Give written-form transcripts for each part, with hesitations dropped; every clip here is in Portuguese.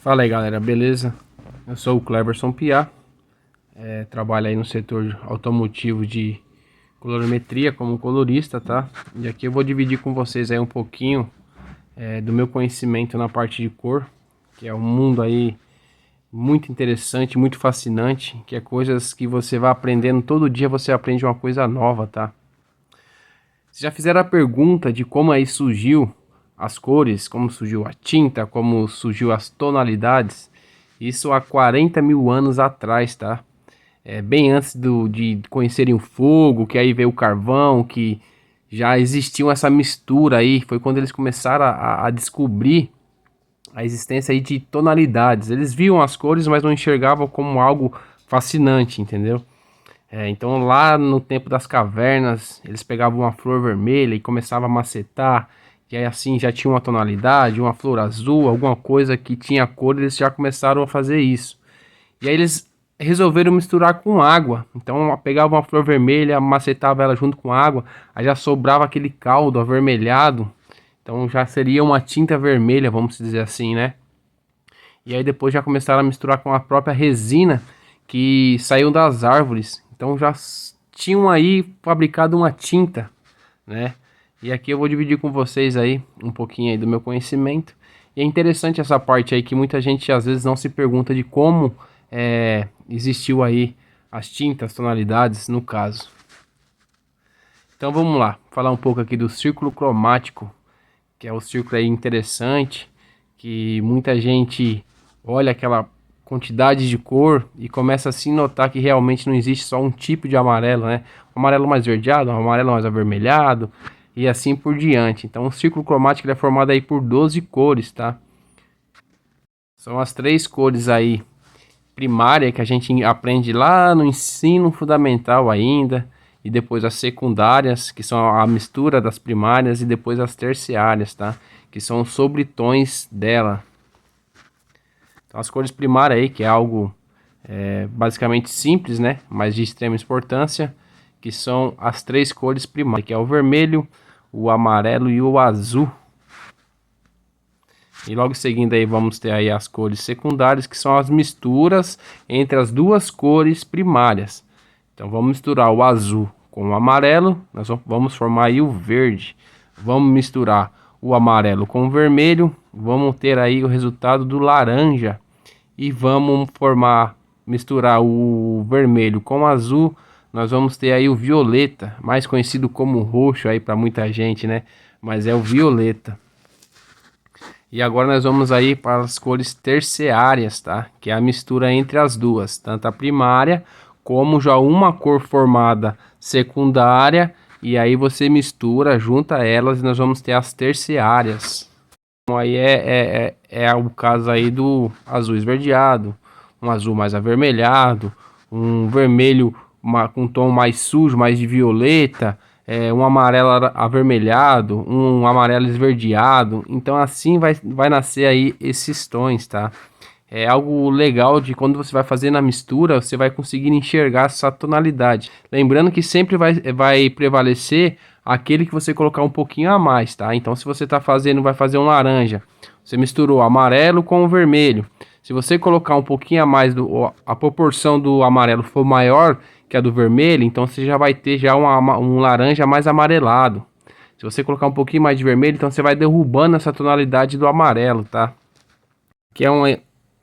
Fala aí galera, beleza? Eu sou o Cleverson Piá, trabalho aí no setor automotivo de colorimetria como colorista, tá? E aqui eu vou dividir com vocês aí um pouquinho do meu conhecimento na parte de cor, que é um mundo aí muito interessante, muito fascinante, que é coisas que você vai aprendendo todo dia, você aprende uma coisa nova, tá? Vocês já fizeram a pergunta de como aí surgiu as cores, como surgiu a tinta, como surgiu as tonalidades? Isso há 40 mil anos atrás, tá? Bem antes de conhecerem o fogo, que aí veio o carvão, que já existia essa mistura aí. Foi quando eles começaram a descobrir a existência aí de tonalidades. Eles viam as cores, mas não enxergavam como algo fascinante, entendeu? Então lá no tempo das cavernas, eles pegavam uma flor vermelha e começavam a macetar, e aí assim já tinha uma tonalidade, uma flor azul, alguma coisa que tinha cor, eles já começaram a fazer isso. E aí eles resolveram misturar com água. Então pegavam uma flor vermelha, macetava ela junto com água, aí já sobrava aquele caldo avermelhado. Então já seria uma tinta vermelha, vamos dizer assim, né? E aí depois já começaram a misturar com a própria resina que saiu das árvores. Então já tinham aí fabricado uma tinta, né? E aqui eu vou dividir com vocês aí um pouquinho aí do meu conhecimento. E é interessante essa parte aí que muita gente às vezes não se pergunta de como existiu aí as tintas, tonalidades no caso. Então vamos lá, falar um pouco aqui do círculo cromático, que é o círculo aí interessante, que muita gente olha aquela quantidade de cor e começa a se notar que realmente não existe só um tipo de amarelo, né? Um amarelo mais verdeado, um amarelo mais avermelhado e assim por diante. Então o círculo cromático ele é formado aí por 12 cores, tá? São as três cores aí primária que a gente aprende lá no ensino fundamental ainda, e depois as secundárias, que são a mistura das primárias, e depois as terciárias, tá? Que são os sobretons dela. Então as cores primárias aí, que é algo basicamente simples, né? Mas de extrema importância, que são as três cores primárias, que é o vermelho, o amarelo e o azul. E logo seguindo aí vamos ter aí as cores secundárias, que são as misturas entre as duas cores primárias. Então vamos misturar o azul com o amarelo, nós vamos formar aí o verde. Vamos misturar o amarelo com o vermelho, vamos ter aí o resultado do laranja. E vamos misturar o vermelho com o azul, nós vamos ter aí o violeta, mais conhecido como roxo aí para muita gente, né? Mas é o violeta. E agora nós vamos aí para as cores terciárias, tá? Que é a mistura entre as duas, tanto a primária como já uma cor formada secundária. E aí você mistura, junta elas e nós vamos ter as terciárias. Então aí é o caso aí do azul esverdeado, um azul mais avermelhado, um vermelho com um tom mais sujo, mais de violeta, um amarelo avermelhado, um amarelo esverdeado. Então assim vai nascer aí esses tons, tá? É algo legal de quando você vai fazer na mistura, você vai conseguir enxergar essa tonalidade. Lembrando que sempre vai prevalecer aquele que você colocar um pouquinho a mais, tá? Então se você vai fazer um laranja, você misturou amarelo com o vermelho. Se você colocar um pouquinho a mais, a proporção do amarelo for maior que a do vermelho, então você já vai ter já um laranja mais amarelado. Se você colocar um pouquinho mais de vermelho, então você vai derrubando essa tonalidade do amarelo, tá? Que é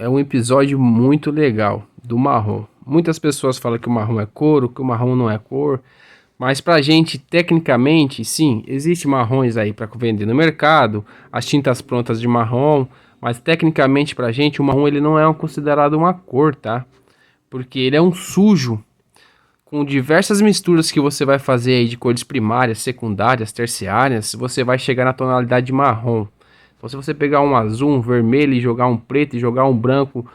um episódio muito legal do marrom. Muitas pessoas falam que o marrom é cor, que o marrom não é cor. Mas pra gente, tecnicamente, sim, existe marrons aí para vender no mercado, as tintas prontas de marrom. Mas tecnicamente pra gente, o marrom ele não é considerado uma cor, tá? Porque ele é um sujo. Com diversas misturas que você vai fazer aí de cores primárias, secundárias, terciárias, você vai chegar na tonalidade de marrom. Então se você pegar um azul, um vermelho e jogar um preto e jogar um branco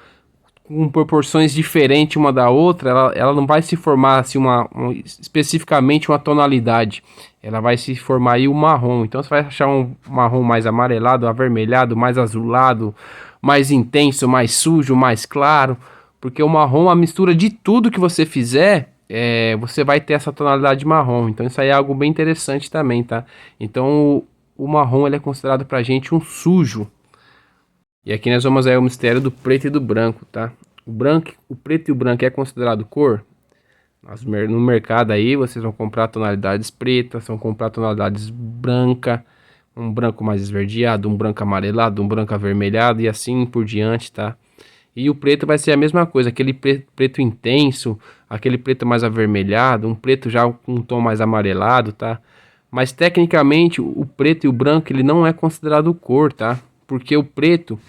com proporções diferentes uma da outra, ela não vai se formar assim especificamente uma tonalidade. Ela vai se formar aí o marrom. Então você vai achar um marrom mais amarelado, avermelhado, mais azulado, mais intenso, mais sujo, mais claro. Porque o marrom, a mistura de tudo que você fizer, você vai ter essa tonalidade marrom. Então isso aí é algo bem interessante também, tá? Então o marrom ele é considerado pra gente um sujo. E aqui nós vamos aí o mistério do preto e do branco, tá? O preto e o branco é considerado cor? No mercado aí vocês vão comprar tonalidades pretas, vão comprar tonalidades branca, um branco mais esverdeado, um branco amarelado, um branco avermelhado e assim por diante, tá? E o preto vai ser a mesma coisa, aquele preto intenso, aquele preto mais avermelhado, um preto já com um tom mais amarelado, tá? Mas tecnicamente o preto e o branco ele não é considerado cor, tá? Porque o preto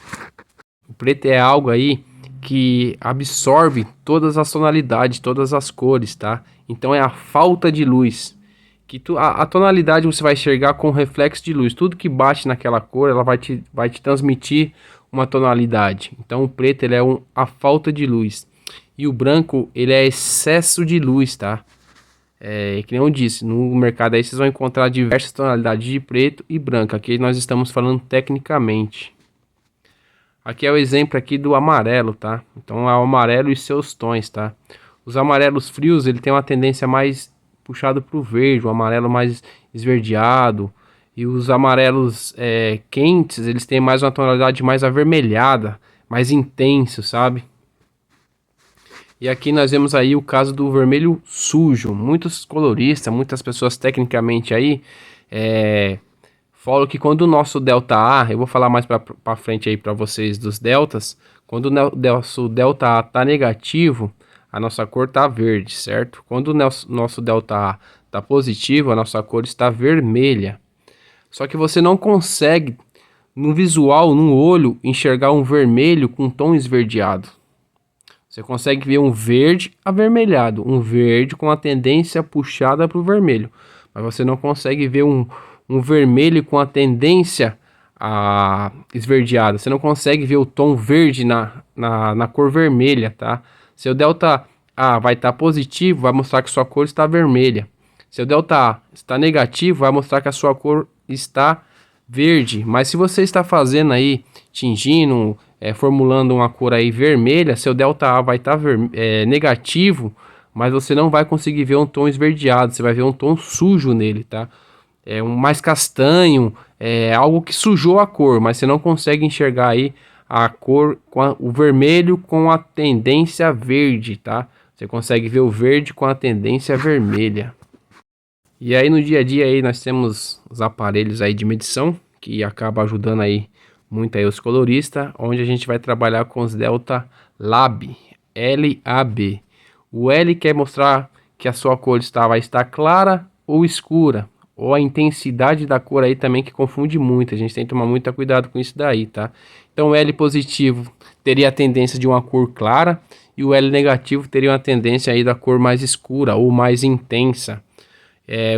é algo aí que absorve todas as tonalidades, todas as cores, tá? Então é a falta de luz. A tonalidade você vai enxergar com reflexo de luz. Tudo que bate naquela cor, ela vai te transmitir uma tonalidade. Então o preto ele é a falta de luz. E o branco ele é excesso de luz, tá? Que nem eu disse, no mercado aí vocês vão encontrar diversas tonalidades de preto e branco. Aqui nós estamos falando tecnicamente. Aqui é o exemplo aqui do amarelo, tá? Então é o amarelo e seus tons, tá? Os amarelos frios, ele tem uma tendência mais puxado para o verde, o amarelo mais esverdeado. E os amarelos quentes, eles têm mais uma tonalidade mais avermelhada, mais intenso, sabe? E aqui nós vemos aí o caso do vermelho sujo. Muitos coloristas, muitas pessoas tecnicamente aí falam que quando o nosso delta A, eu vou falar mais para frente aí para vocês dos deltas, quando o nosso delta A tá negativo, a nossa cor tá verde, certo? Quando o nosso delta A tá positivo, a nossa cor está vermelha. Só que você não consegue no visual, no olho, enxergar um vermelho com tom esverdeado. Você consegue ver um verde avermelhado, um verde com a tendência puxada para o vermelho. Mas você não consegue ver um vermelho com a tendência esverdeada. Você não consegue ver o tom verde na cor vermelha, tá? Seu delta A vai estar positivo, vai mostrar que sua cor está vermelha. Seu delta A está negativo, vai mostrar que a sua cor está verde. Mas se você está fazendo aí, tingindo, formulando uma cor aí vermelha, seu delta A vai estar negativo, mas você não vai conseguir ver um tom esverdeado, você vai ver um tom sujo nele, tá? É um mais castanho, algo que sujou a cor, mas você não consegue enxergar aí a cor, o vermelho com a tendência verde, tá? Você consegue ver o verde com a tendência vermelha. E aí no dia a dia aí nós temos os aparelhos aí de medição que acaba ajudando aí muito aí os coloristas, onde a gente vai trabalhar com os Delta Lab, L-A-B. O L quer mostrar que a sua cor vai estar clara ou escura, ou a intensidade da cor aí também que confunde muito, a gente tem que tomar muito cuidado com isso daí, tá? Então o L positivo teria a tendência de uma cor clara e o L negativo teria uma tendência aí da cor mais escura ou mais intensa.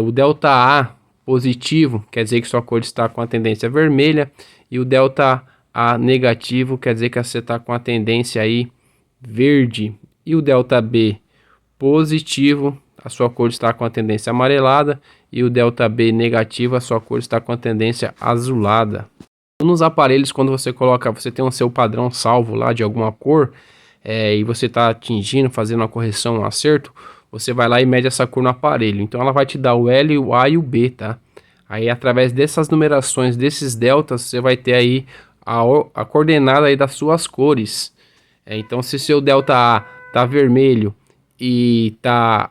O delta A positivo quer dizer que sua cor está com a tendência vermelha e o delta A negativo quer dizer que você está com a tendência aí verde. E o delta B positivo, a sua cor está com a tendência amarelada e o delta B negativo, a sua cor está com a tendência azulada. Nos aparelhos, quando você coloca, você tem o seu padrão salvo lá de alguma cor e você está atingindo, fazendo uma correção, um acerto, você vai lá e mede essa cor no aparelho. Então ela vai te dar o L, o A e o B, tá? Aí através dessas numerações, desses deltas, você vai ter aí a coordenada aí das suas cores. Então se seu delta A tá vermelho e tá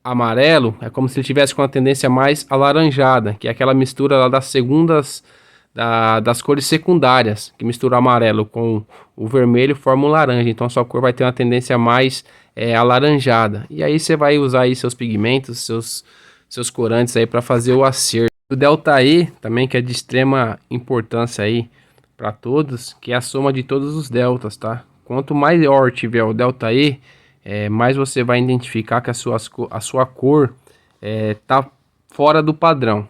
amarelo, é como se ele tivesse com a tendência mais alaranjada, que é aquela mistura lá das cores secundárias, que mistura o amarelo com o vermelho forma um laranja. Então a sua cor vai ter uma tendência mais alaranjada. E aí você vai usar aí seus pigmentos, seus corantes aí para fazer o acerto. O delta E também, que é de extrema importância aí para todos, que é a soma de todos os deltas, tá? Quanto maior tiver o delta E, mais você vai identificar que a sua cor tá fora do padrão.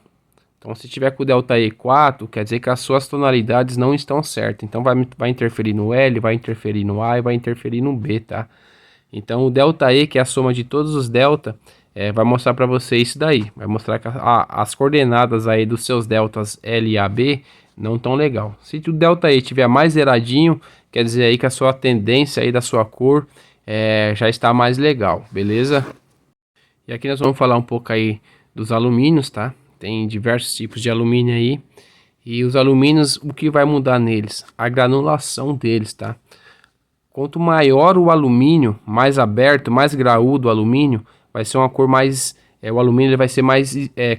Então, se tiver com o delta E 4, quer dizer que as suas tonalidades não estão certas. Então, vai interferir no L, vai interferir no A e vai interferir no B, tá? Então, o delta E, que é a soma de todos os delta, vai mostrar para você isso daí. Vai mostrar que as coordenadas aí dos seus deltas L e AB não estão legal. Se o delta E tiver mais zeradinho, quer dizer aí que a sua tendência aí da sua cor já está mais legal, beleza? E aqui nós vamos falar um pouco aí dos alumínios, tá? Tem diversos tipos de alumínio aí. E os alumínios, o que vai mudar neles? A granulação deles, tá? Quanto maior o alumínio, mais aberto, mais graúdo o alumínio, vai ser uma cor mais... o alumínio ele vai ser mais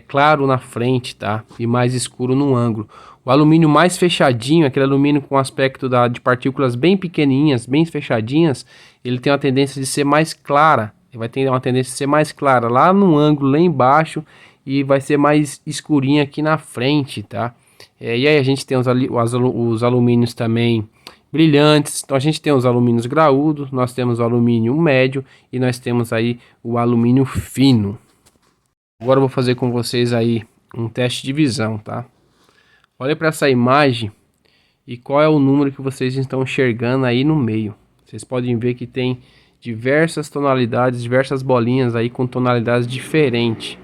claro na frente, tá? E mais escuro no ângulo. O alumínio mais fechadinho, aquele alumínio com aspecto de partículas bem pequenininhas, bem fechadinhas, ele tem uma tendência de ser mais clara. Ele vai ter uma tendência de ser mais clara lá no ângulo, lá embaixo, e vai ser mais escurinha aqui na frente, tá? E aí a gente tem os alumínios também brilhantes. Então a gente tem os alumínios graúdos, nós temos o alumínio médio e nós temos aí o alumínio fino. Agora eu vou fazer com vocês aí um teste de visão, tá? Olha para essa imagem e qual é o número que vocês estão enxergando aí no meio. Vocês podem ver que tem diversas tonalidades, diversas bolinhas aí com tonalidades diferentes.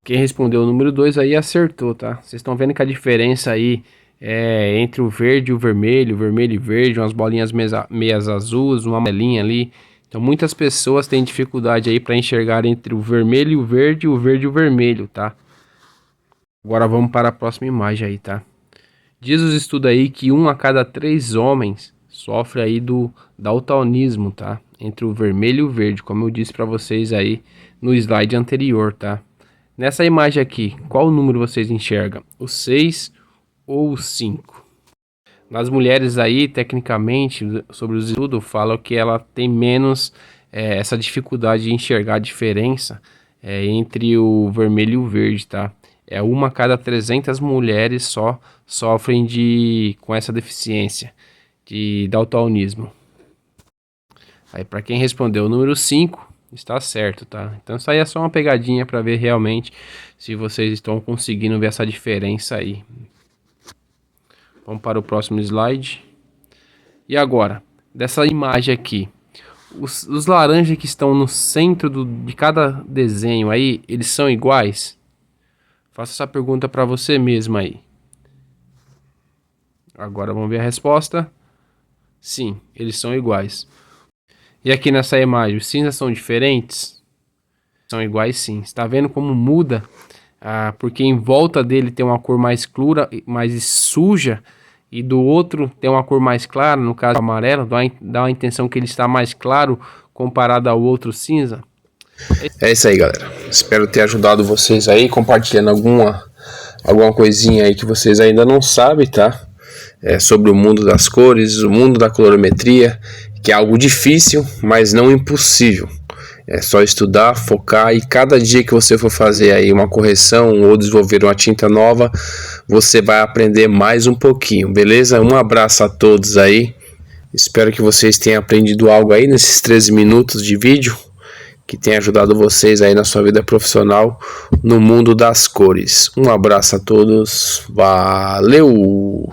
Quem respondeu o número 2 aí acertou, tá? Vocês estão vendo que a diferença aí entre o verde e o vermelho e verde, umas bolinhas meias azuis, uma amarelinha ali. Então muitas pessoas têm dificuldade aí para enxergar entre o vermelho e o verde e o vermelho, tá? Agora vamos para a próxima imagem aí, tá? Diz os estudos aí que 1 a cada 3 homens sofre aí do daltonismo, tá? Entre o vermelho e o verde, como eu disse para vocês aí no slide anterior, tá? Nessa imagem aqui, qual número vocês enxergam? O 6 ou o 5? Nas mulheres aí, tecnicamente, sobre os estudos, falam que ela tem menos essa dificuldade de enxergar a diferença entre o vermelho e o verde, tá? 1 a cada 300 mulheres só sofrem com essa deficiência de daltonismo. Aí para quem respondeu o número 5, está certo, tá? Então isso aí é só uma pegadinha para ver realmente se vocês estão conseguindo ver essa diferença aí. Vamos para o próximo slide. E agora, dessa imagem aqui, os laranjas que estão no centro de cada desenho aí, eles são iguais? Faça essa pergunta para você mesmo aí. Agora vamos ver a resposta. Sim, eles são iguais. E aqui nessa imagem, os cinzas são diferentes? São iguais sim. Está vendo como muda? Porque em volta dele tem uma cor mais clara, mais suja, e do outro tem uma cor mais clara, no caso amarelo, dá uma intenção que ele está mais claro comparado ao outro cinza. É isso aí, galera. Espero ter ajudado vocês aí, compartilhando alguma coisinha aí que vocês ainda não sabem, tá? Sobre o mundo das cores, o mundo da colorimetria, que é algo difícil, mas não impossível. É só estudar, focar, e cada dia que você for fazer aí uma correção ou desenvolver uma tinta nova, você vai aprender mais um pouquinho, beleza? Um abraço a todos aí. Espero que vocês tenham aprendido algo aí nesses 13 minutos de vídeo, que tenha ajudado vocês aí na sua vida profissional no mundo das cores. Um abraço a todos. Valeu!